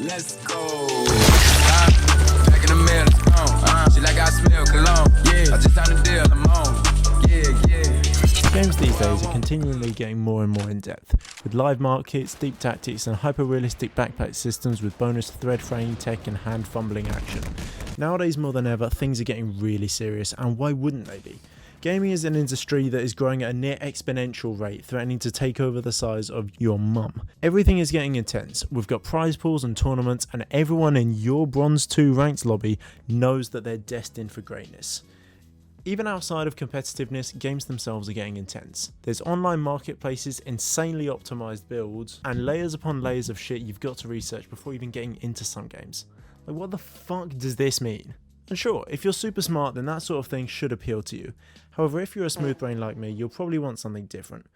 Let's go. Back in the middle, she like I smell cologne. Yeah, I just signed a deal, I'm on. Yeah. Games these days are continually getting more and more in depth, with live markets, deep tactics and hyper-realistic backpack systems with bonus thread fraying tech and hand fumbling action. Nowadays more than ever, things are getting really serious, and why wouldn't they be? Gaming is an industry that is growing at a near exponential rate, threatening to take over the size of your mum. Everything is getting intense. We've got prize pools and tournaments, and everyone in your Bronze 2 ranked lobby knows that they're destined for greatness. Even outside of competitiveness, games themselves are getting intense. There's online marketplaces, insanely optimized builds, and layers upon layers of shit you've got to research before even getting into some games. Like, what the fuck does this mean? And sure, if you're super smart, then that sort of thing should appeal to you. However, if you're a smooth brain like me, you'll probably want something different.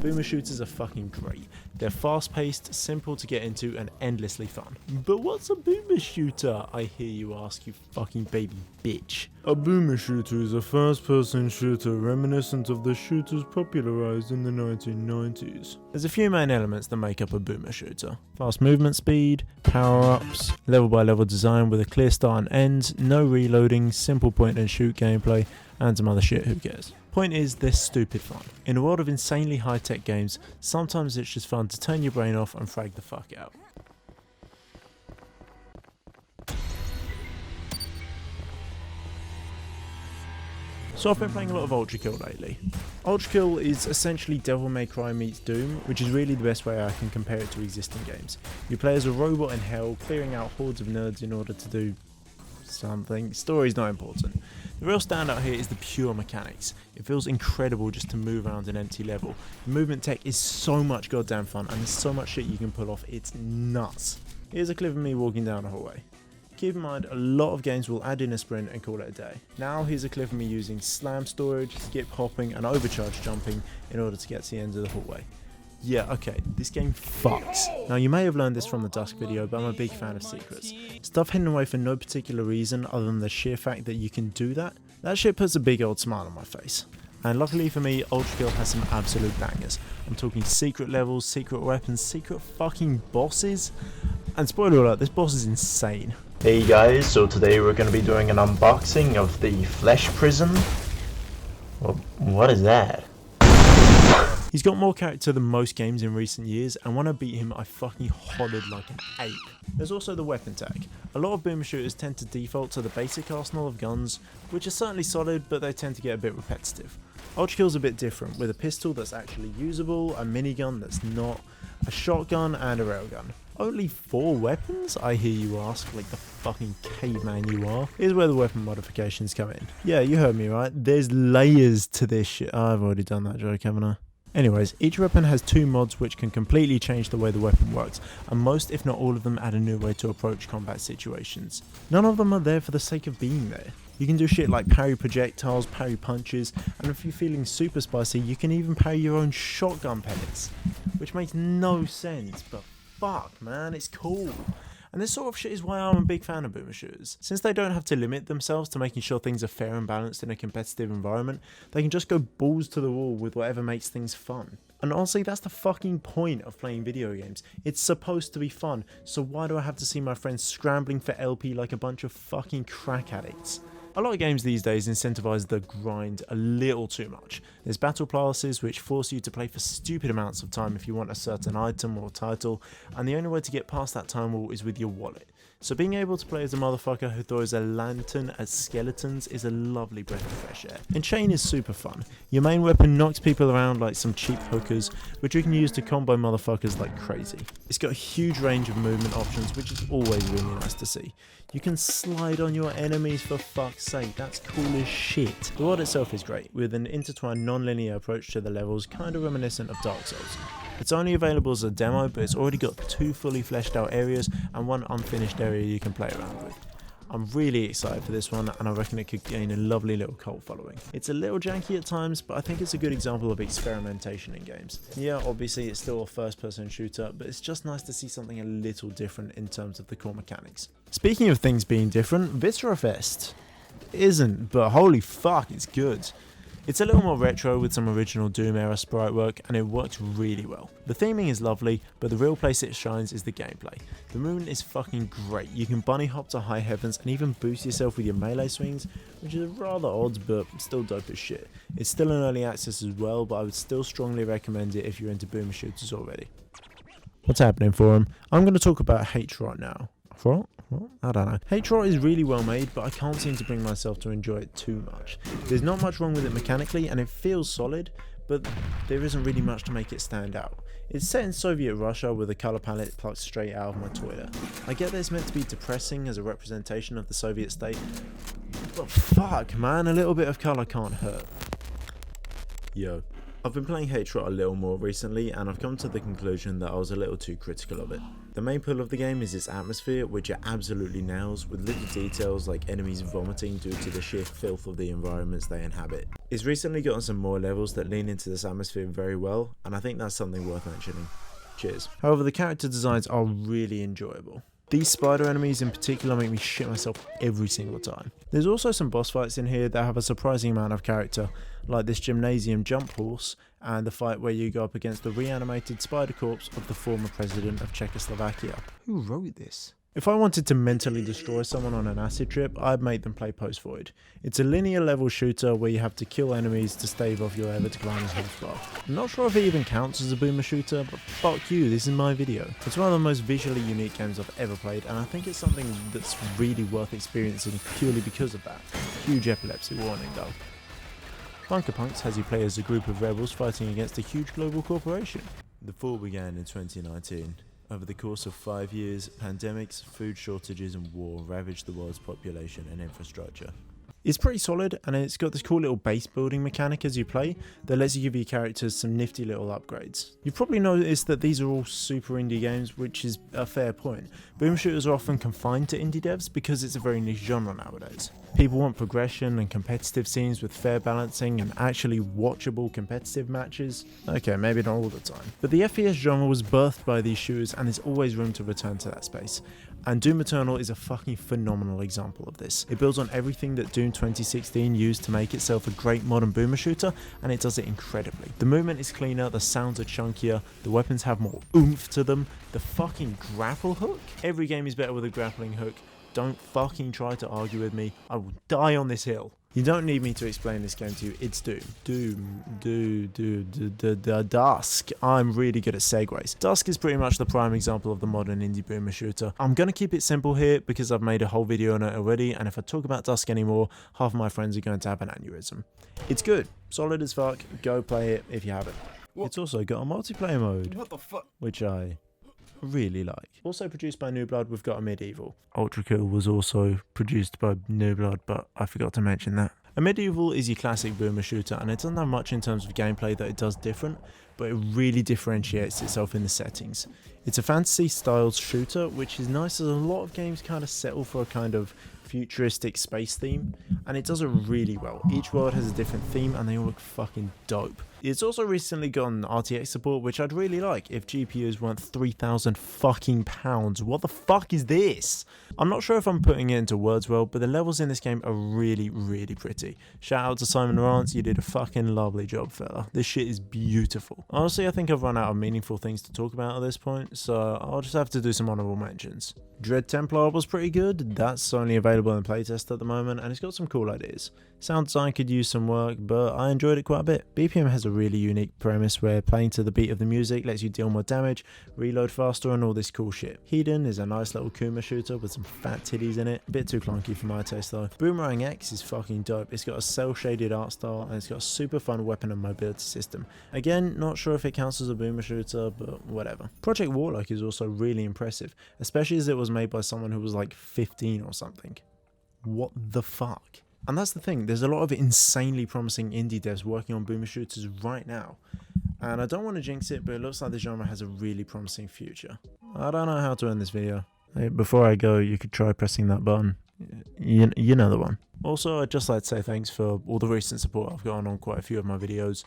Boomer shooters are fucking great. They're fast paced, simple to get into, and endlessly fun. But what's a boomer shooter? I hear you ask, you fucking baby bitch. A boomer shooter is a first person shooter reminiscent of the shooters popularized in the 1990s. There's a few main elements that make up a boomer shooter. Fast movement speed, power ups, level by level design with a clear start and end, no reloading, simple point and shoot gameplay, and some other shit, who cares. Point is, they're stupid fun. In a world of insanely high-tech games, sometimes it's just fun to turn your brain off and frag the fuck out. So I've been playing a lot of Ultrakill lately. Ultrakill is essentially Devil May Cry meets Doom, which is really the best way I can compare it to existing games. You play as a robot in hell, clearing out hordes of nerds in order to do something. Story's not important. The real standout here is the pure mechanics. It feels incredible just to move around an empty level. The movement tech is so much goddamn fun, and there's so much shit you can pull off, it's nuts. Here's a clip of me walking down a hallway. Keep in mind, a lot of games will add in a sprint and call it a day. Now here's a clip of me using slam storage, skip hopping and overcharge jumping in order to get to the end of the hallway. Yeah, okay, this game fucks. Now you may have learned this from the Dusk video, but I'm a big fan of secrets. Stuff hidden away for no particular reason other than the sheer fact that you can do that. That shit puts a big old smile on my face. And luckily for me, Ultrakill has some absolute bangers. I'm talking secret levels, secret weapons, secret fucking bosses. And spoiler alert, this boss is insane. Hey guys, so today we're going to be doing an unboxing of the Flesh Prison. Well, what is that? He's got more character than most games in recent years, and when I beat him I fucking hollered like an ape. There's also the weapon tag. A lot of boomer shooters tend to default to the basic arsenal of guns, which are certainly solid, but they tend to get a bit repetitive. Ultrakill's a bit different, with a pistol that's actually usable, a minigun that's not, a shotgun and a railgun. Only 4 weapons? I hear you ask, like the fucking caveman you are. Here's where the weapon modifications come in. Yeah, you heard me right, there's layers to this shit. Oh, I've already done that joke, haven't I? Anyways, each weapon has 2 mods which can completely change the way the weapon works, and most if not all of them add a new way to approach combat situations. None of them are there for the sake of being there. You can do shit like parry projectiles, parry punches, and if you're feeling super spicy you can even parry your own shotgun pellets. Which makes no sense, but fuck man, it's cool. And this sort of shit is why I'm a big fan of boomer shooters. Since they don't have to limit themselves to making sure things are fair and balanced in a competitive environment, they can just go balls to the wall with whatever makes things fun. And honestly, that's the fucking point of playing video games. It's supposed to be fun, so why do I have to see my friends scrambling for LP like a bunch of fucking crack addicts? A lot of games these days incentivize the grind a little too much. There's battle passes which force you to play for stupid amounts of time if you want a certain item or title, and the only way to get past that time wall is with your wallet. So being able to play as a motherfucker who throws a lantern at skeletons is a lovely breath of fresh air. And chain is super fun. Your main weapon knocks people around like some cheap hookers, which you can use to combo motherfuckers like crazy. It's got a huge range of movement options, which is always really nice to see. You can slide on your enemies for fuck's sake, that's cool as shit. The world itself is great, with an intertwined non-linear approach to the levels, kinda reminiscent of Dark Souls. It's only available as a demo, but it's already got 2 fully fleshed out areas and 1 unfinished area you can play around with. I'm really excited for this one, and I reckon it could gain a lovely little cult following. It's a little janky at times, but I think it's a good example of experimentation in games. Yeah, obviously it's still a first-person shooter, but it's just nice to see something a little different in terms of the core mechanics. Speaking of things being different, Viscera Fest isn't, but holy fuck, it's good. It's a little more retro with some original Doom era sprite work, and it works really well. The theming is lovely, but the real place it shines is the gameplay. The movement is fucking great. You can bunny hop to high heavens and even boost yourself with your melee swings, which is rather odd but still dope as shit. It's still in early access as well, but I would still strongly recommend it if you're into boomer shooters already. What's happening for him? I'm going to talk about H-Rot now. What? I don't know. H-Rot is really well made, but I can't seem to bring myself to enjoy it too much. There's not much wrong with it mechanically, and it feels solid, but there isn't really much to make it stand out. It's set in Soviet Russia with a colour palette plucked straight out of my toilet. I get that it's meant to be depressing as a representation of the Soviet state, but fuck man, a little bit of colour can't hurt. Yo. I've been playing H-Rot a little more recently, and I've come to the conclusion that I was a little too critical of it. The main pull of the game is its atmosphere, which it absolutely nails, with little details like enemies vomiting due to the sheer filth of the environments they inhabit. It's recently gotten some more levels that lean into this atmosphere very well, and I think that's something worth mentioning. Cheers. However, the character designs are really enjoyable. These spider enemies in particular make me shit myself every single time. There's also some boss fights in here that have a surprising amount of character, like this gymnasium jump horse and the fight where you go up against the reanimated spider corpse of the former president of Czechoslovakia. Who wrote this? If I wanted to mentally destroy someone on an acid trip, I'd make them play Post Void. It's a linear level shooter where you have to kill enemies to stave off your ever declining health bar. I'm not sure if it even counts as a boomer shooter, but fuck you, this is my video. It's one of the most visually unique games I've ever played, and I think it's something that's really worth experiencing purely because of that. Huge epilepsy warning though. Bunker Punks has you play as a group of rebels fighting against a huge global corporation. The fall began in 2019. Over the course of 5 years, pandemics, food shortages and war ravaged the world's population and infrastructure. It's pretty solid, and it's got this cool little base building mechanic as you play that lets you give your characters some nifty little upgrades. You've probably noticed that these are all super indie games, which is a fair point. Boom shooters are often confined to indie devs because it's a very niche genre nowadays. People want progression and competitive scenes with fair balancing and actually watchable competitive matches. Okay, maybe not all the time. But the FPS genre was birthed by these shooters, and there's always room to return to that space. And Doom Eternal is a fucking phenomenal example of this. It builds on everything that Doom 2016 used to make itself a great modern boomer shooter, and it does it incredibly. The movement is cleaner, the sounds are chunkier, the weapons have more oomph to them, the fucking grapple hook? Every game is better with a grappling hook. Don't fucking try to argue with me. I will die on this hill. You don't need me to explain this game to you. It's Doom. Dusk. I'm really good at segues. Dusk is pretty much the prime example of the modern indie boomer shooter. I'm going to keep it simple here because I've made a whole video on it already, and if I talk about Dusk anymore, half of my friends are going to have an aneurysm. It's good. Solid as fuck. Go play it if you haven't. What? It's also got a multiplayer mode. What the fuck? Which I really like. Also produced by New Blood, we've got a Medieval. Ultrakill was also produced by New Blood, but I forgot to mention that. A Medieval is your classic boomer shooter, and it doesn't have much in terms of gameplay that it does different, but it really differentiates itself in the settings. It's a fantasy styled shooter, which is nice as a lot of games kind of settle for a kind of futuristic space theme, and it does it really well. Each world has a different theme and they all look fucking dope. It's also recently gotten RTX support, which I'd really like if GPUs weren't 3,000 fucking pounds. What the fuck is this? I'm not sure if I'm putting it into words well, but the levels in this game are really, really pretty. Shout out to Simon Lawrence, you did a fucking lovely job, fella. This shit is beautiful. Honestly, I think I've run out of meaningful things to talk about at this point, so I'll just have to do some honorable mentions. Dread Templar was pretty good. That's only available in playtest at the moment, and it's got some cool ideas. Sound design could use some work, but I enjoyed it quite a bit. BPM has a really unique premise where playing to the beat of the music lets you deal more damage, reload faster and all this cool shit. Hedon is a nice little Kuma shooter with some fat titties in it. A bit too clunky for my taste though. Boomerang X is fucking dope. It's got a cel shaded art style and it's got a super fun weapon and mobility system. Again, not sure if it counts as a boomer shooter, but whatever. Project Warlock is also really impressive, especially as it was made by someone who was like 15 or something. What the fuck? And that's the thing, there's a lot of insanely promising indie devs working on boomer shooters right now. And I don't want to jinx it, but it looks like the genre has a really promising future. I don't know how to end this video. Hey, before I go, you could try pressing that button. You know the one. Also, I'd just like to say thanks for all the recent support I've gotten on quite a few of my videos.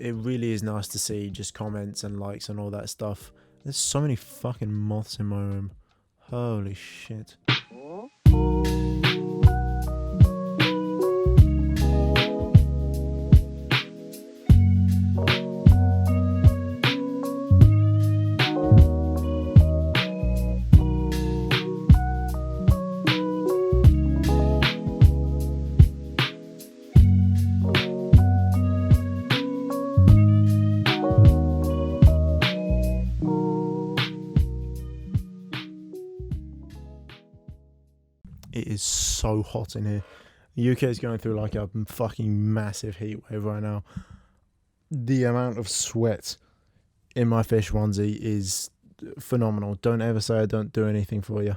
It really is nice to see just comments and likes and all that stuff. There's so many fucking moths in my room. Holy shit. is so hot in here. The UK is going through like a fucking massive heat wave right now. The amount of sweat in my fish onesie is phenomenal. Don't ever say I don't do anything for you.